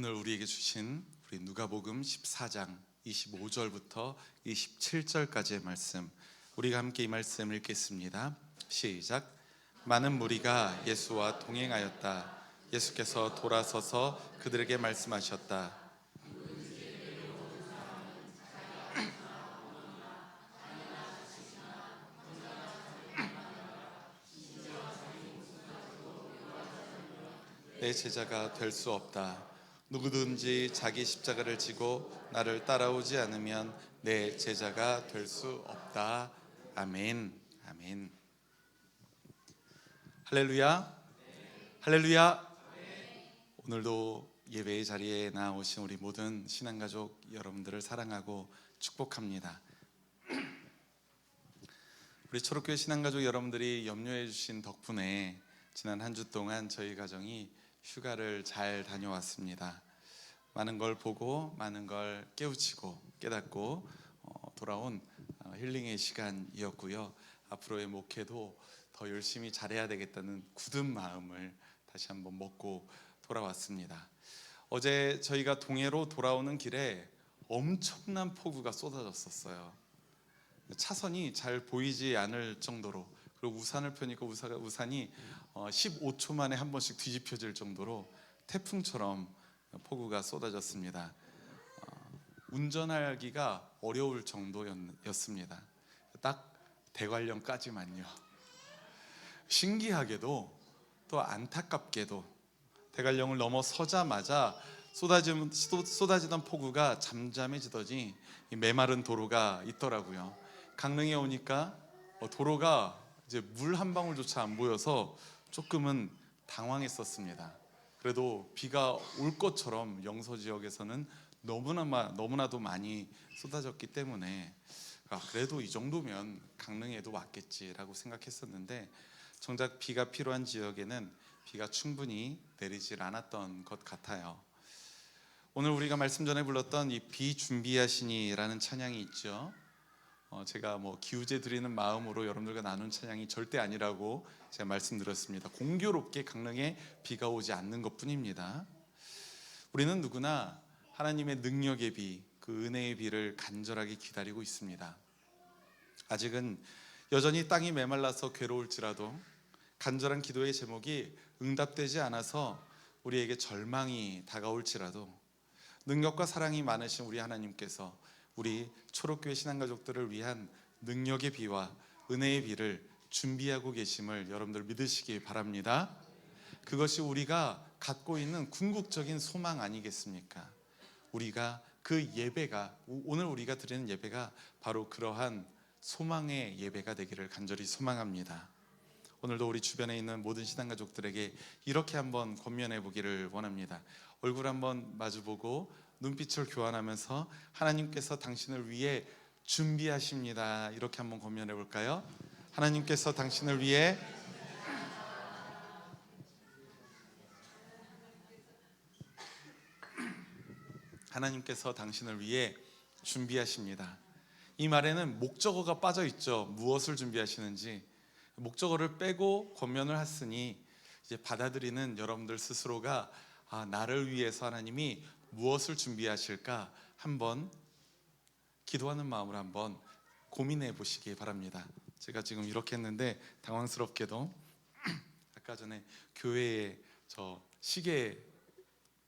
오늘 우리에게 주신 우리 누가복음 14장 25절부터 27절까지의 말씀, 우리가 함께 이 말씀 읽겠습니다. 시작. 많은 무리가 예수와 동행하였다. 예수께서 돌아서서 그들에게 말씀하셨다. 내 제자가 될 수 없다. 누구든지 자기 십자가를 지고 나를 따라오지 않으면 내 제자가 될 수 없다. 아멘. 아멘. 할렐루야. 할렐루야. 오늘도 예배의 자리에 나오신 우리 모든 신앙가족 여러분들을 사랑하고 축복합니다. 우리 초록교회 신앙가족 여러분들이 염려해 주신 덕분에 지난 한 주 동안 저희 가정이 휴가를 잘 다녀왔습니다. 많은 걸 보고 많은 걸 깨우치고 깨닫고 돌아온 힐링의 시간이었고요. 앞으로의 목회도 더 열심히 잘해야 되겠다는 굳은 마음을 다시 한번 먹고 돌아왔습니다. 어제 저희가 동해로 돌아오는 길에 엄청난 폭우가 쏟아졌었어요. 차선이 잘 보이지 않을 정도로, 그리고 우산을 펴니까 우산이 15초 만에 한 번씩 뒤집혀질 정도로 태풍처럼 폭우가 쏟아졌습니다. 운전하기가 어려울 정도였습니다. 딱 대관령까지만요. 신기하게도 또 안타깝게도 대관령을 넘어서자마자 쏟아지던 폭우가 잠잠해지더니 메마른 도로가 있더라고요. 강릉에 오니까 도로가 이제 물 한 방울조차 안 보여서 조금은 당황했었습니다. 그래도 비가 올 것처럼 영서 지역에서는 너무나도 많이 쏟아졌기 때문에 그래도 이 정도면 강릉에도 왔겠지라고 생각했었는데, 정작 비가 필요한 지역에는 비가 충분히 내리질 않았던 것 같아요. 오늘 우리가 말씀 전에 불렀던 이 비 준비하시니라는 찬양이 있죠. 제가 기우제 드리는 마음으로 여러분들과 나눈 찬양이 절대 아니라고 제가 말씀드렸습니다. 공교롭게 강릉에 비가 오지 않는 것뿐입니다. 우리는 누구나 하나님의 능력의 비, 그 은혜의 비를 간절하게 기다리고 있습니다. 아직은 여전히 땅이 메말라서 괴로울지라도, 간절한 기도의 제목이 응답되지 않아서 우리에게 절망이 다가올지라도, 능력과 사랑이 많으신 우리 하나님께서 우리 초록교회 신앙가족들을 위한 능력의 비와 은혜의 비를 준비하고 계심을 여러분들 믿으시기 바랍니다. 그것이 우리가 갖고 있는 궁극적인 소망 아니겠습니까? 우리가 그 예배가, 오늘 우리가 드리는 예배가 바로 그러한 소망의 예배가 되기를 간절히 소망합니다. 오늘도 우리 주변에 있는 모든 신앙가족들에게 이렇게 한번 권면해 보기를 원합니다. 얼굴 한번 마주보고 눈빛을 교환하면서 하나님께서 당신을 위해 준비하십니다, 이렇게 한번 권면해 볼까요? 하나님께서 당신을 위해 준비하십니다. 이 말에는 목적어가 빠져 있죠. 무엇을 준비하시는지. 목적어를 빼고 권면을 했으니 이제 받아들이는 여러분들 스스로가 나를 위해서 하나님이 무엇을 준비하실까 한번 기도하는 마음으로 한번 고민해 보시기 바랍니다. 제가 지금 이렇게 했는데 당황스럽게도 아까 전에 교회에 저 시계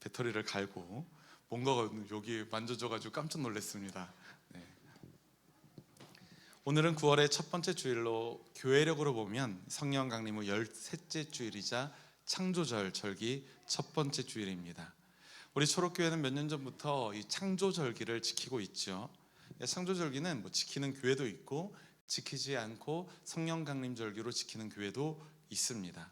배터리를 갈고 뭔가가 여기 만져져가지고 깜짝 놀랐습니다. 네. 오늘은 9월의 첫 번째 주일로 교회력으로 보면 성령 강림 후 13째 주일이자 창조절 절기 첫 번째 주일입니다. 우리 초록교회는 몇 년 전부터 이 창조절기를 지키고 있죠. 창조절기는 지키는 교회도 있고 지키지 않고 성령 강림 절기로 지키는 교회도 있습니다.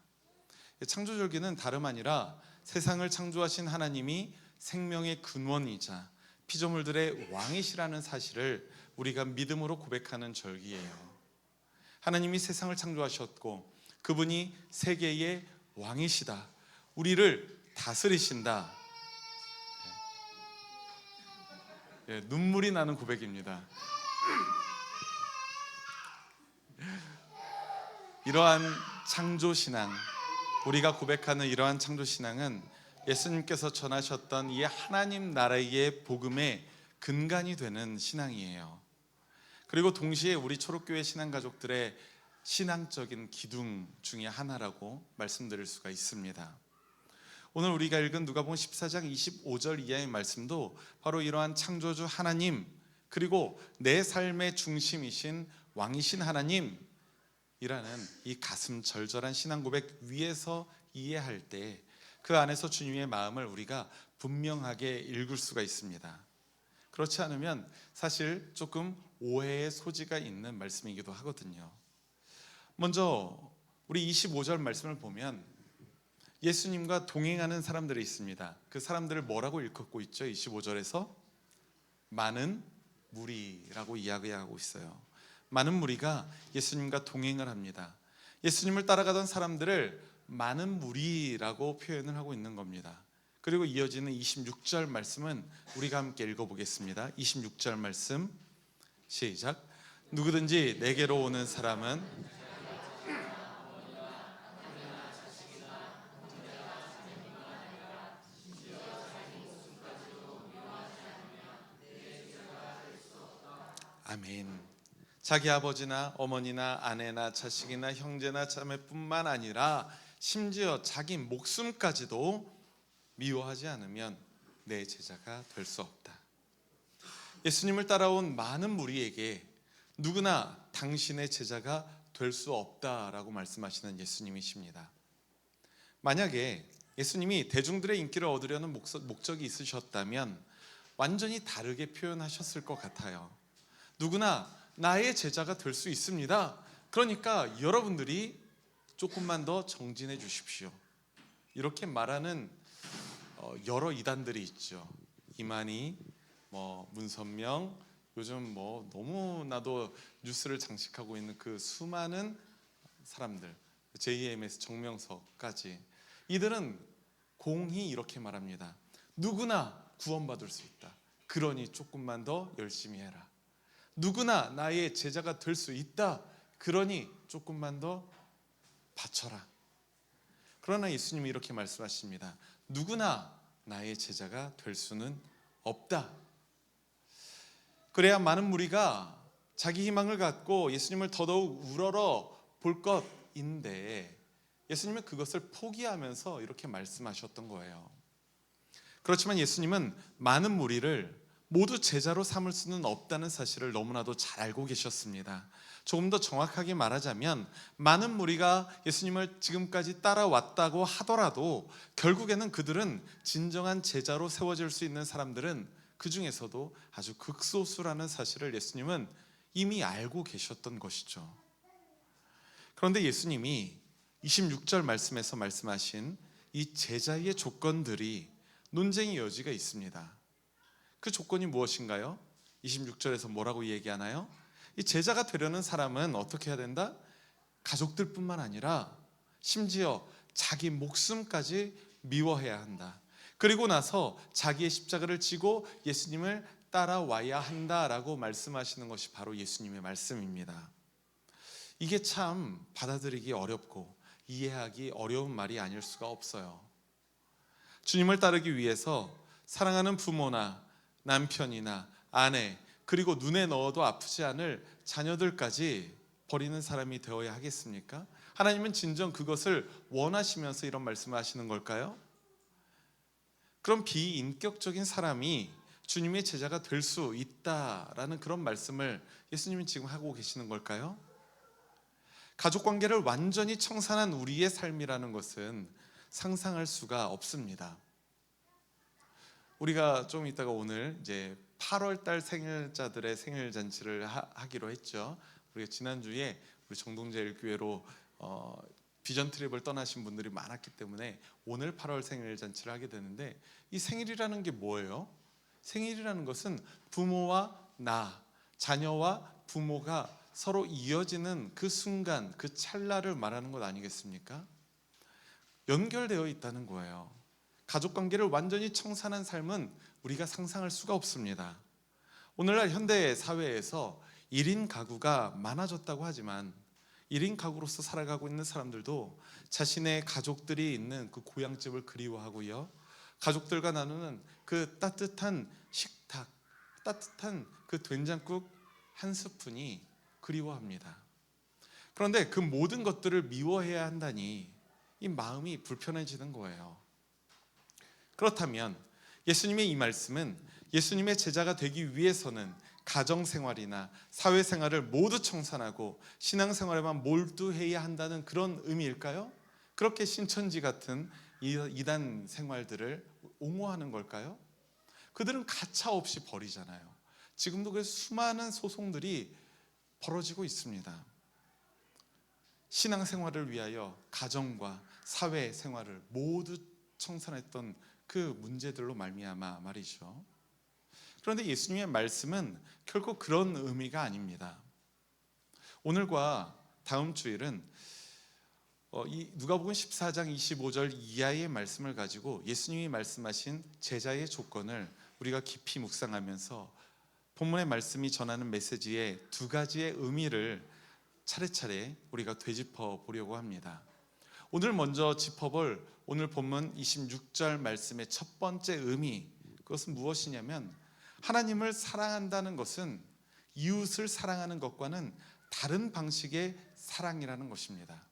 창조절기는 다름 아니라 세상을 창조하신 하나님이 생명의 근원이자 피조물들의 왕이시라는 사실을 우리가 믿음으로 고백하는 절기예요. 하나님이 세상을 창조하셨고 그분이 세계의 왕이시다, 우리를 다스리신다. 눈물이 나는 고백입니다. 이러한 창조신앙, 우리가 고백하는 이러한 창조신앙은 예수님께서 전하셨던 이 하나님 나라의 복음의 근간이 되는 신앙이에요. 그리고 동시에 우리 초록교회 신앙가족들의 신앙적인 기둥 중에 하나라고 말씀드릴 수가 있습니다. 오늘 우리가 읽은 누가복음 14장 25절 이하의 말씀도 바로 이러한 창조주 하나님, 그리고 내 삶의 중심이신 왕이신 하나님이라는 이 가슴 절절한 신앙 고백 위에서 이해할 때 그 안에서 주님의 마음을 우리가 분명하게 읽을 수가 있습니다. 그렇지 않으면 사실 조금 오해의 소지가 있는 말씀이기도 하거든요. 먼저 우리 25절 말씀을 보면 예수님과 동행하는 사람들이 있습니다. 그 사람들을 뭐라고 일컫고 있죠? 25절에서 많은 무리라고 이야기하고 있어요. 많은 무리가 예수님과 동행을 합니다. 예수님을 따라가던 사람들을 많은 무리라고 표현을 하고 있는 겁니다. 그리고 이어지는 26절 말씀은 우리가 함께 읽어보겠습니다. 26절 말씀 시작. 누구든지 내게로 오는 사람은 아멘. 자기 아버지나 어머니나 아내나 자식이나 형제나 자매뿐만 아니라 심지어 자기 목숨까지도 미워하지 않으면 내 제자가 될 수 없다. 예수님을 따라온 많은 무리에게 누구나 당신의 제자가 될 수 없다라고 말씀하시는 예수님이십니다. 만약에 예수님이 대중들의 인기를 얻으려는 목적이 있으셨다면 완전히 다르게 표현하셨을 것 같아요. 누구나 나의 제자가 될 수 있습니다. 그러니까 여러분들이 조금만 더 정진해 주십시오. 이렇게 말하는 여러 이단들이 있죠. 이만희, 문선명, 요즘 너무나도 뉴스를 장식하고 있는 그 수많은 사람들, JMS 정명석까지, 이들은 공히 이렇게 말합니다. 누구나 구원받을 수 있다. 그러니 조금만 더 열심히 해라. 누구나 나의 제자가 될 수 있다. 그러니 조금만 더 바쳐라. 그러나 예수님이 이렇게 말씀하십니다. 누구나 나의 제자가 될 수는 없다. 그래야 많은 무리가 자기 희망을 갖고 예수님을 더더욱 우러러 볼 것인데 예수님은 그것을 포기하면서 이렇게 말씀하셨던 거예요. 그렇지만 예수님은 많은 무리를 모두 제자로 삼을 수는 없다는 사실을 너무나도 잘 알고 계셨습니다. 조금 더 정확하게 말하자면 많은 무리가 예수님을 지금까지 따라왔다고 하더라도 결국에는 그들은 진정한 제자로 세워질 수 있는 사람들은 그 중에서도 아주 극소수라는 사실을 예수님은 이미 알고 계셨던 것이죠. 그런데 예수님이 26절 말씀에서 말씀하신 이 제자의 조건들이 논쟁의 여지가 있습니다. 그 조건이 무엇인가요? 26절에서 뭐라고 얘기하나요? 이 제자가 되려는 사람은 어떻게 해야 된다? 가족들뿐만 아니라 심지어 자기 목숨까지 미워해야 한다. 그리고 나서 자기의 십자가를 지고 예수님을 따라와야 한다라고 말씀하시는 것이 바로 예수님의 말씀입니다. 이게 참 받아들이기 어렵고 이해하기 어려운 말이 아닐 수가 없어요. 주님을 따르기 위해서 사랑하는 부모나 남편이나 아내, 그리고 눈에 넣어도 아프지 않을 자녀들까지 버리는 사람이 되어야 하겠습니까? 하나님은 진정 그것을 원하시면서 이런 말씀을 하시는 걸까요? 그럼 비인격적인 사람이 주님의 제자가 될 수 있다라는 그런 말씀을 예수님이 지금 하고 계시는 걸까요? 가족관계를 완전히 청산한 우리의 삶이라는 것은 상상할 수가 없습니다. 우리가 좀 이따가 오늘 이제 8월 달 생일자들의 생일 잔치를 하기로 했죠. 우리가 지난주에 우리 정동제 교회로 비전 트립을 떠나신 분들이 많았기 때문에 오늘 8월 생일 잔치를 하게 되는데, 이 생일이라는 게 뭐예요? 생일이라는 것은 부모와 나, 자녀와 부모가 서로 이어지는 그 순간, 그 찰나를 말하는 것 아니겠습니까? 연결되어 있다는 거예요. 가족관계를 완전히 청산한 삶은 우리가 상상할 수가 없습니다. 오늘날 현대 사회에서 1인 가구가 많아졌다고 하지만 1인 가구로서 살아가고 있는 사람들도 자신의 가족들이 있는 그 고향집을 그리워하고요, 가족들과 나누는 그 따뜻한 식탁, 따뜻한 그 된장국 한 스푼이 그리워합니다. 그런데 그 모든 것들을 미워해야 한다니 이 마음이 불편해지는 거예요. 그렇다면 예수님의 이 말씀은 예수님의 제자가 되기 위해서는 가정생활이나 사회생활을 모두 청산하고 신앙생활에만 몰두해야 한다는 그런 의미일까요? 그렇게 신천지 같은 이단 생활들을 옹호하는 걸까요? 그들은 가차없이 버리잖아요. 지금도 그 수많은 소송들이 벌어지고 있습니다. 신앙생활을 위하여 가정과 사회생활을 모두 청산했던 그 문제들로 말미암아 말이죠. 그런데 예수님의 말씀은 결코 그런 의미가 아닙니다. 오늘과 다음 주일은 이 누가복음 14장 25절 이하의 말씀을 가지고 예수님이 말씀하신 제자의 조건을 우리가 깊이 묵상하면서 본문의 말씀이 전하는 메시지의 두 가지의 의미를 차례차례 우리가 되짚어 보려고 합니다. 오늘 먼저 짚어볼 오늘 본문 26절 말씀의 첫 번째 의미, 그것은 무엇이냐면 하나님을 사랑한다는 것은 이웃을 사랑하는 것과는 다른 방식의 사랑이라는 것입니다.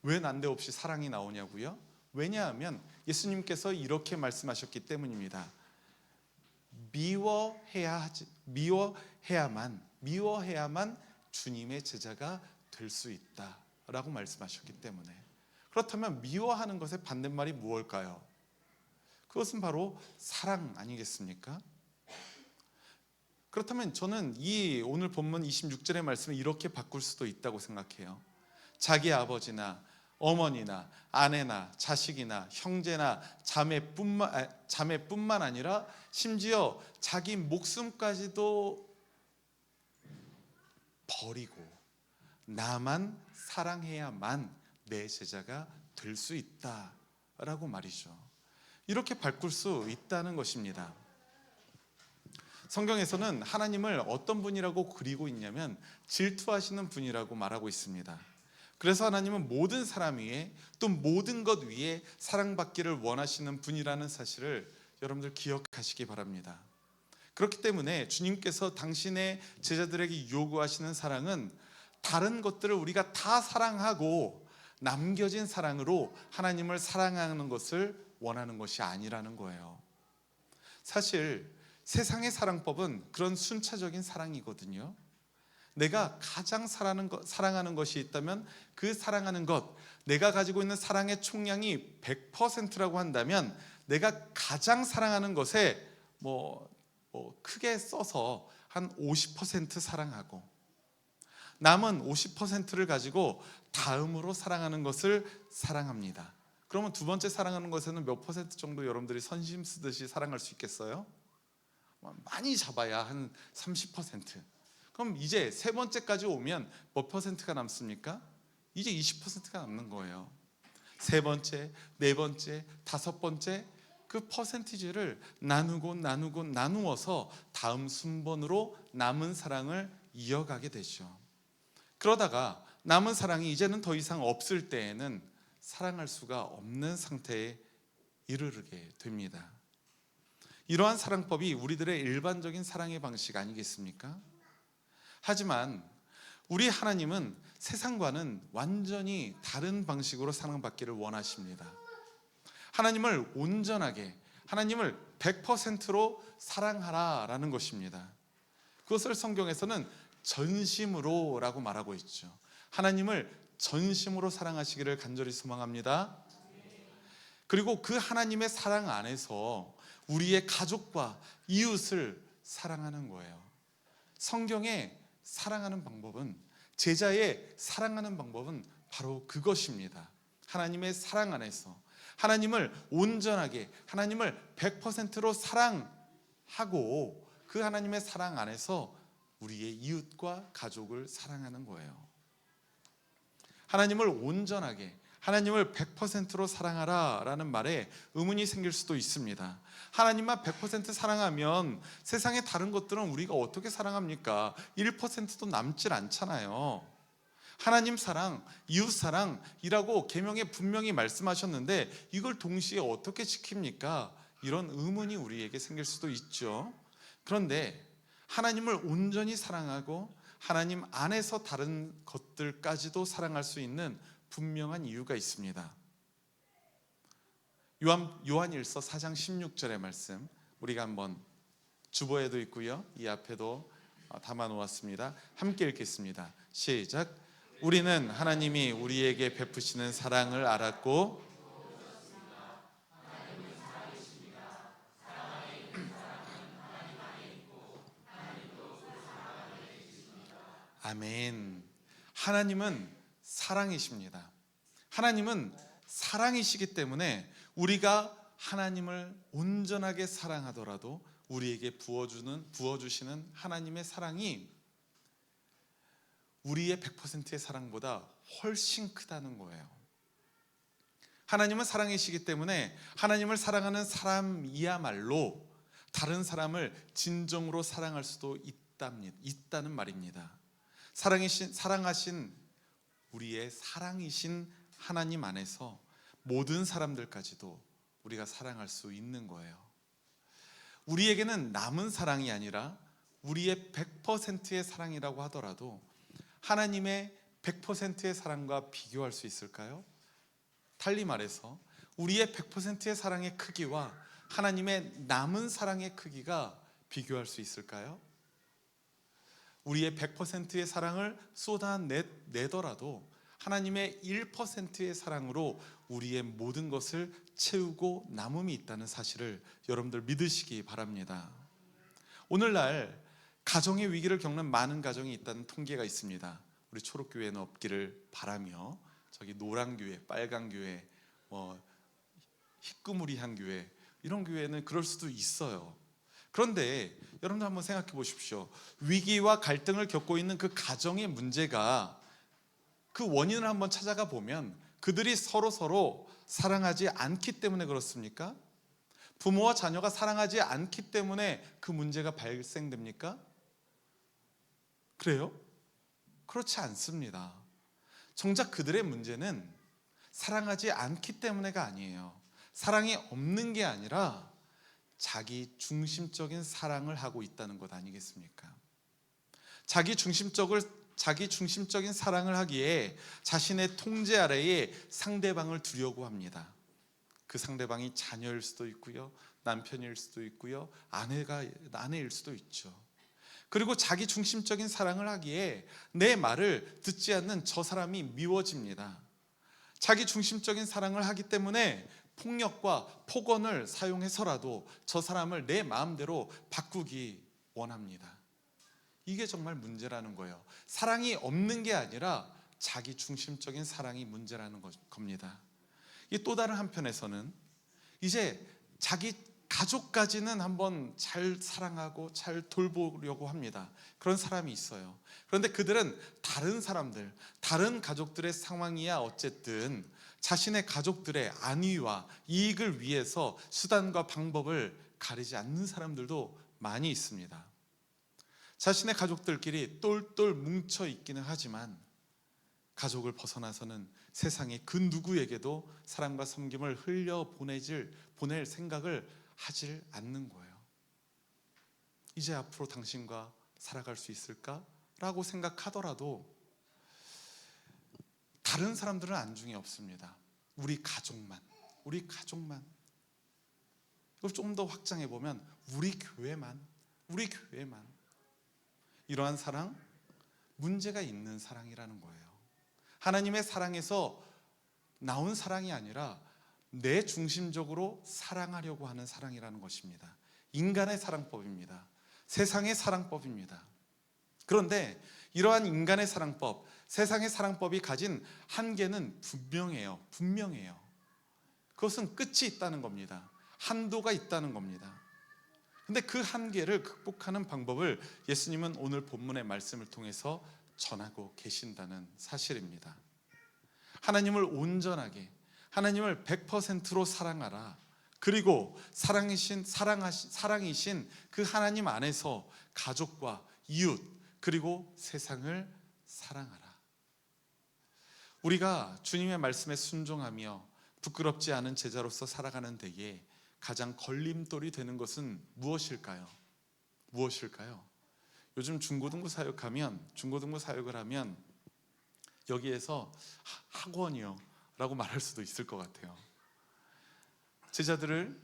왜 난데없이 사랑이 나오냐고요? 왜냐하면 예수님께서 이렇게 말씀하셨기 때문입니다. 미워해야만 주님의 제자가 될 수 있다라고 말씀하셨기 때문에. 그렇다면 미워하는 것의 반대말이 무엇일까요? 그것은 바로 사랑 아니겠습니까? 그렇다면 저는 이 오늘 본문 26절의 말씀을 이렇게 바꿀 수도 있다고 생각해요. 자기 아버지나 어머니나 아내나 자식이나 형제나 자매뿐만 아니라 심지어 자기 목숨까지도 버리고 나만 사랑해야만 내 제자가 될 수 있다라고 말이죠. 이렇게 바꿀 수 있다는 것입니다. 성경에서는 하나님을 어떤 분이라고 그리고 있냐면 질투하시는 분이라고 말하고 있습니다. 그래서 하나님은 모든 사람 위에 또 모든 것 위에 사랑받기를 원하시는 분이라는 사실을 여러분들 기억하시기 바랍니다. 그렇기 때문에 주님께서 당신의 제자들에게 요구하시는 사랑은 다른 것들을 우리가 다 사랑하고 남겨진 사랑으로 하나님을 사랑하는 것을 원하는 것이 아니라는 거예요. 사실 세상의 사랑법은 그런 순차적인 사랑이거든요. 내가 가장 사랑하는 것이 있다면 그 사랑하는 것, 내가 가지고 있는 사랑의 총량이 100%라고 한다면 내가 가장 사랑하는 것에 크게 써서 한 50% 사랑하고 남은 50%를 가지고 다음으로 사랑하는 것을 사랑합니다. 그러면 두 번째 사랑하는 것에는 몇 퍼센트 정도 여러분들이 선심 쓰듯이 사랑할 수 있겠어요? 많이 잡아야 한 30%. 그럼 이제 세 번째까지 오면 몇 퍼센트가 남습니까? 이제 20%가 남는 거예요. 세 번째, 네 번째, 다섯 번째 그 퍼센티지를 나누어서 다음 순번으로 남은 사랑을 이어가게 되죠. 그러다가 남은 사랑이 이제는 더 이상 없을 때에는 사랑할 수가 없는 상태에 이르게 됩니다. 이러한 사랑법이 우리들의 일반적인 사랑의 방식 아니겠습니까? 하지만 우리 하나님은 세상과는 완전히 다른 방식으로 사랑받기를 원하십니다. 하나님을 온전하게, 하나님을 100%로 사랑하라라는 것입니다. 그것을 성경에서는 전심으로라고 말하고 있죠. 하나님을 전심으로 사랑하시기를 간절히 소망합니다. 그리고 그 하나님의 사랑 안에서 우리의 가족과 이웃을 사랑하는 거예요. 성경의 사랑하는 방법은, 제자의 사랑하는 방법은 바로 그것입니다. 하나님의 사랑 안에서 하나님을 온전하게, 하나님을 100%로 사랑하고 그 하나님의 사랑 안에서 우리의 이웃과 가족을 사랑하는 거예요. 하나님을 온전하게, 하나님을 100%로 사랑하라 라는 말에 의문이 생길 수도 있습니다. 하나님만 100% 사랑하면 세상의 다른 것들은 우리가 어떻게 사랑합니까? 1%도 남질 않잖아요. 하나님 사랑, 이웃 사랑이라고 계명에 분명히 말씀하셨는데 이걸 동시에 어떻게 지킵니까? 이런 의문이 우리에게 생길 수도 있죠. 그런데 하나님을 온전히 사랑하고 하나님 안에서 다른 것들까지도 사랑할 수 있는 분명한 이유가 있습니다. 요한일서 4장 16절의 말씀, 우리가 한번 주보에도 있고요, 이 앞에도 담아 놓았습니다. 함께 읽겠습니다. 시작. 우리는 하나님이 우리에게 베푸시는 사랑을 알았고 아멘. 하나님은 사랑이십니다. 하나님은 사랑이시기 때문에 우리가 하나님을 온전하게 사랑하더라도 우리에게 부어주시는 하나님의 사랑이 우리의 100%의 사랑보다 훨씬 크다는 거예요. 하나님은 사랑이시기 때문에 하나님을 사랑하는 사람이야말로 다른 사람을 진정으로 사랑할 수도 있다는 말입니다. 사랑하신 우리의 사랑이신 하나님 안에서 모든 사람들까지도 우리가 사랑할 수 있는 거예요. 우리에게는 남은 사랑이 아니라 우리의 100%의 사랑이라고 하더라도 하나님의 100%의 사랑과 비교할 수 있을까요? 달리 말해서 우리의 100%의 사랑의 크기와 하나님의 남은 사랑의 크기가 비교할 수 있을까요? 우리의 100%의 사랑을 쏟아내더라도 하나님의 1%의 사랑으로 우리의 모든 것을 채우고 남음이 있다는 사실을 여러분들 믿으시기 바랍니다. 오늘날 가정의 위기를 겪는 많은 가정이 있다는 통계가 있습니다. 우리 초록교회는 없기를 바라며, 저기 노란교회, 빨간교회, 희끄무리한 교회, 이런 교회는 그럴 수도 있어요. 그런데 여러분들 한번 생각해 보십시오. 위기와 갈등을 겪고 있는 그 가정의 문제가, 그 원인을 한번 찾아가 보면 그들이 서로 사랑하지 않기 때문에 그렇습니까? 부모와 자녀가 사랑하지 않기 때문에 그 문제가 발생됩니까? 그래요? 그렇지 않습니다. 정작 그들의 문제는 사랑하지 않기 때문에가 아니에요. 사랑이 없는 게 아니라 자기 중심적인 사랑을 하고 있다는 것 아니겠습니까? 자기 중심적인 사랑을 하기에 자신의 통제 아래에 상대방을 두려고 합니다. 그 상대방이 자녀일 수도 있고요, 남편일 수도 있고요, 아내일 수도 있죠. 그리고 자기 중심적인 사랑을 하기에 내 말을 듣지 않는 저 사람이 미워집니다. 자기 중심적인 사랑을 하기 때문에 폭력과 폭언을 사용해서라도 저 사람을 내 마음대로 바꾸기 원합니다. 이게 정말 문제라는 거예요. 사랑이 없는 게 아니라 자기 중심적인 사랑이 문제라는 겁니다. 이 또 다른 한편에서는 이제 자기 가족까지는 한번 잘 사랑하고 잘 돌보려고 합니다. 그런 사람이 있어요. 그런데 그들은 다른 사람들, 다른 가족들의 상황이야 어쨌든 자신의 가족들의 안위와 이익을 위해서 수단과 방법을 가리지 않는 사람들도 많이 있습니다. 자신의 가족들끼리 똘똘 뭉쳐 있기는 하지만 가족을 벗어나서는 세상의 그 누구에게도 사랑과 섬김을 보낼 생각을 하질 않는 거예요. 이제 앞으로 당신과 살아갈 수 있을까? 라고 생각하더라도 다른 사람들은 안중에 없습니다. 우리 가족만. 이걸 좀 더 확장해 보면 우리 교회만. 이러한 사랑, 문제가 있는 사랑이라는 거예요. 하나님의 사랑에서 나온 사랑이 아니라 내 중심적으로 사랑하려고 하는 사랑이라는 것입니다. 인간의 사랑법입니다. 세상의 사랑법입니다. 그런데 이러한 인간의 사랑법, 세상의 사랑법이 가진 한계는 분명해요. 그것은 끝이 있다는 겁니다. 한도가 있다는 겁니다. 근데 그 한계를 극복하는 방법을 예수님은 오늘 본문의 말씀을 통해서 전하고 계신다는 사실입니다. 하나님을 온전하게, 하나님을 100%로 사랑하라. 그리고 사랑이신 그 하나님 안에서 가족과 이웃, 그리고 세상을 사랑하라. 우리가 주님의 말씀에 순종하며 부끄럽지 않은 제자로서 살아가는 데에 가장 걸림돌이 되는 것은 무엇일까요? 무엇일까요? 요즘 중고등부 사역을 하면 여기에서 학원이요 라고 말할 수도 있을 것 같아요. 제자들을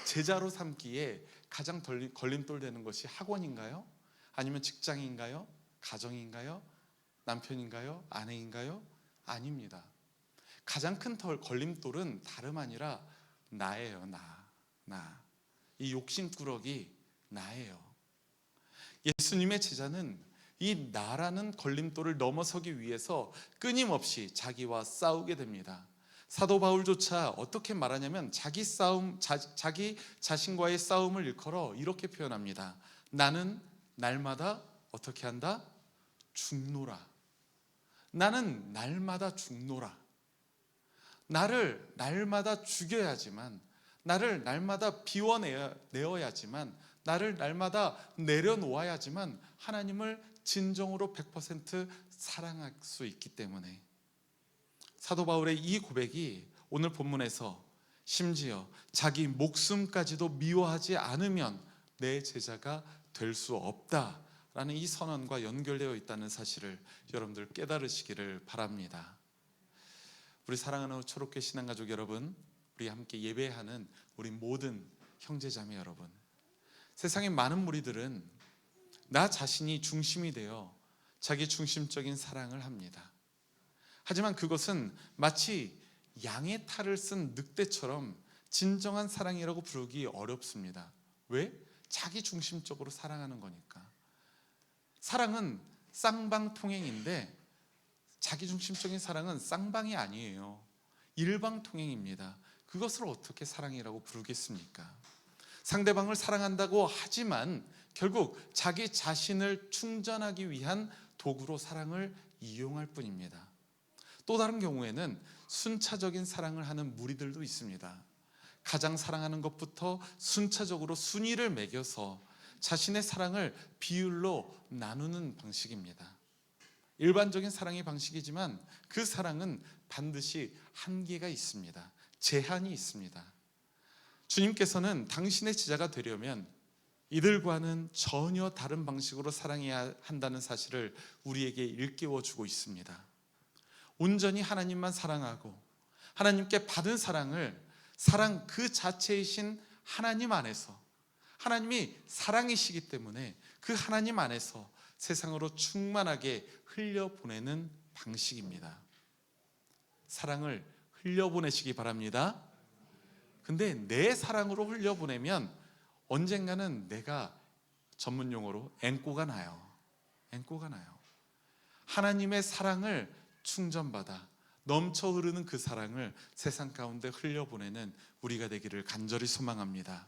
제자로 삼기에 가장 걸림돌 되는 것이 학원인가요? 아니면 직장인가요? 가정인가요? 남편인가요? 아내인가요? 아닙니다. 가장 큰 걸림돌은 다름 아니라 나예요. 나. 이 욕심꾸러기 나예요. 예수님의 제자는 이 나라는 걸림돌을 넘어서기 위해서 끊임없이 자기와 싸우게 됩니다. 사도 바울조차 어떻게 말하냐면 자기 자신과의 싸움을 일컬어 이렇게 표현합니다. 나는 날마다 어떻게 한다? 죽노라. 나는 날마다 죽노라. 나를 날마다 죽여야지만, 나를 날마다 비워내어야지만, 나를 날마다 내려놓아야지만 하나님을 진정으로 100% 사랑할 수 있기 때문에 사도 바울의 이 고백이 오늘 본문에서 심지어 자기 목숨까지도 미워하지 않으면 내 제자가 될 수 없다라는 이 선언과 연결되어 있다는 사실을 여러분들 깨달으시기를 바랍니다. 우리 사랑하는 초록교 신앙가족 여러분, 우리 함께 예배하는 우리 모든 형제자매 여러분, 세상의 많은 무리들은 나 자신이 중심이 되어 자기 중심적인 사랑을 합니다. 하지만 그것은 마치 양의 탈을 쓴 늑대처럼 진정한 사랑이라고 부르기 어렵습니다. 왜? 자기 중심적으로 사랑하는 거니까. 사랑은 쌍방통행인데 자기 중심적인 사랑은 쌍방이 아니에요. 일방통행입니다. 그것을 어떻게 사랑이라고 부르겠습니까? 상대방을 사랑한다고 하지만 결국 자기 자신을 충전하기 위한 도구로 사랑을 이용할 뿐입니다. 또 다른 경우에는 순차적인 사랑을 하는 무리들도 있습니다. 가장 사랑하는 것부터 순차적으로 순위를 매겨서 자신의 사랑을 비율로 나누는 방식입니다. 일반적인 사랑의 방식이지만 그 사랑은 반드시 한계가 있습니다. 제한이 있습니다. 주님께서는 당신의 제자가 되려면 이들과는 전혀 다른 방식으로 사랑해야 한다는 사실을 우리에게 일깨워 주고 있습니다. 온전히 하나님만 사랑하고 하나님께 받은 사랑을 사랑 그 자체이신 하나님 안에서, 하나님이 사랑이시기 때문에 그 하나님 안에서 세상으로 충만하게 흘려보내는 방식입니다. 사랑을 흘려보내시기 바랍니다. 근데 내 사랑으로 흘려보내면 언젠가는 내가 전문 용어로 앵꼬가 나요. 하나님의 사랑을 충전받아 넘쳐 흐르는 그 사랑을 세상 가운데 흘려보내는 우리가 되기를 간절히 소망합니다.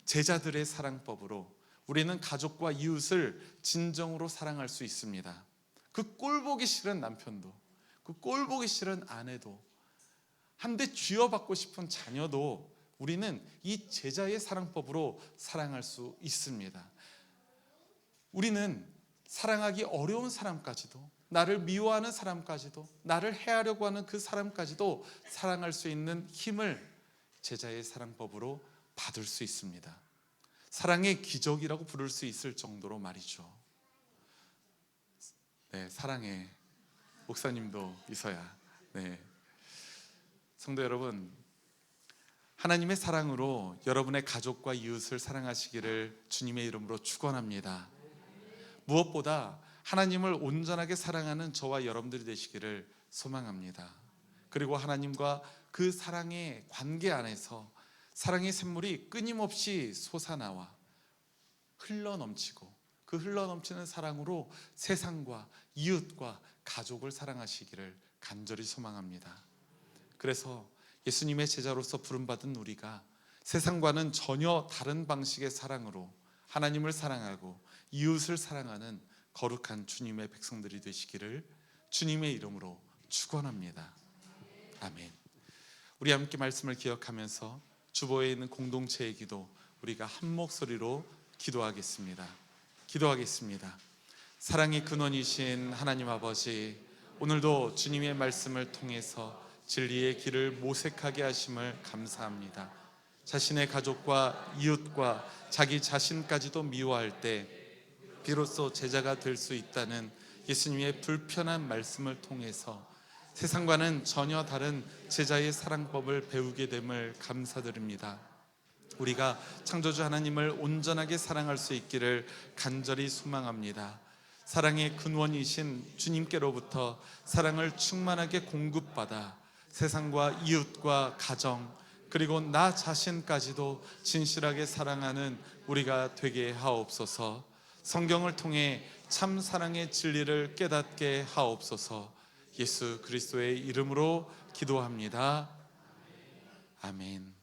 제자들의 사랑법으로 우리는 가족과 이웃을 진정으로 사랑할 수 있습니다. 그 꼴보기 싫은 남편도, 그 꼴보기 싫은 아내도, 한 대 쥐어받고 싶은 자녀도 우리는 이 제자의 사랑법으로 사랑할 수 있습니다. 우리는 사랑하기 어려운 사람까지도, 나를 미워하는 사람까지도, 나를 해하려고 하는 그 사람까지도 사랑할 수 있는 힘을 제자의 사랑법으로 받을 수 있습니다. 사랑의 기적이라고 부를 수 있을 정도로 말이죠. 네, 사랑의 목사님도 있어야. 네. 성도 여러분, 하나님의 사랑으로 여러분의 가족과 이웃을 사랑하시기를 주님의 이름으로 축원합니다. 무엇보다 하나님을 온전하게 사랑하는 저와 여러분들이 되시기를 소망합니다. 그리고 하나님과 그 사랑의 관계 안에서 사랑의 샘물이 끊임없이 솟아나와 흘러넘치고 그 흘러넘치는 사랑으로 세상과 이웃과 가족을 사랑하시기를 간절히 소망합니다. 그래서 예수님의 제자로서 부름받은 우리가 세상과는 전혀 다른 방식의 사랑으로 하나님을 사랑하고 이웃을 사랑하는 거룩한 주님의 백성들이 되시기를 주님의 이름으로 축원합니다. 아멘. 우리 함께 말씀을 기억하면서 주보에 있는 공동체의 기도, 우리가 한 목소리로 기도하겠습니다. 사랑의 근원이신 하나님 아버지, 오늘도 주님의 말씀을 통해서 진리의 길을 모색하게 하심을 감사합니다. 자신의 가족과 이웃과 자기 자신까지도 미워할 때 비로소 제자가 될 수 있다는 예수님의 불편한 말씀을 통해서 세상과는 전혀 다른 제자의 사랑법을 배우게 됨을 감사드립니다. 우리가 창조주 하나님을 온전하게 사랑할 수 있기를 간절히 소망합니다. 사랑의 근원이신 주님께로부터 사랑을 충만하게 공급받아 세상과 이웃과 가정 그리고 나 자신까지도 진실하게 사랑하는 우리가 되게 하옵소서. 성경을 통해 참 사랑의 진리를 깨닫게 하옵소서. 예수 그리스도의 이름으로 기도합니다. 아멘.